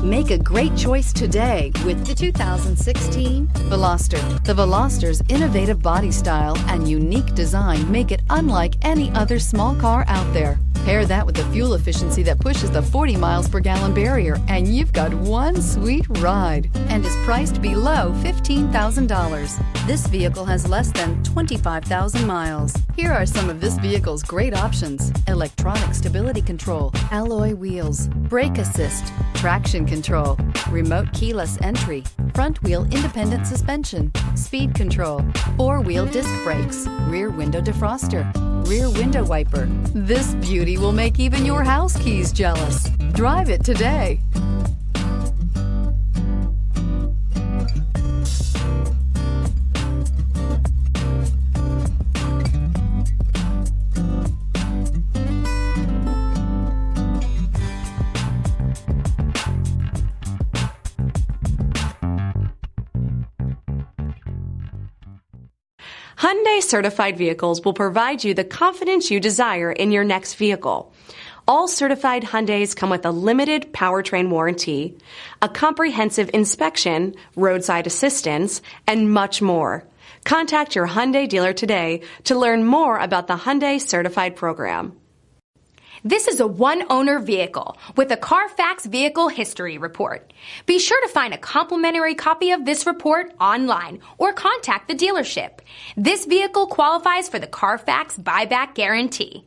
Make a great choice today with the 2016 Veloster. The Veloster's innovative body style and unique design make it unlike any other small car out there. Pair that with the fuel efficiency that pushes the 40 miles per gallon barrier, and you've got one sweet ride, and is priced below $15,000. This vehicle has less than 25,000 miles. Here are some of this vehicle's great options: electronic stability control, alloy wheels, brake assist, traction control, remote keyless entry, front wheel independent suspension, speed control, four-wheel disc brakes, rear window defroster, rear window wiper. This beauty will make even your house keys jealous. Drive it today. Hyundai Certified Vehicles will provide you the confidence you desire in your next vehicle. All certified Hyundais come with a limited powertrain warranty, a comprehensive inspection, roadside assistance, and much more. Contact your Hyundai dealer today to learn more about the Hyundai Certified program. This is a one-owner vehicle with a CARFAX Vehicle History Report. Be sure to find a complimentary copy of this report online or contact the dealership. This vehicle qualifies for the CARFAX Buyback Guarantee.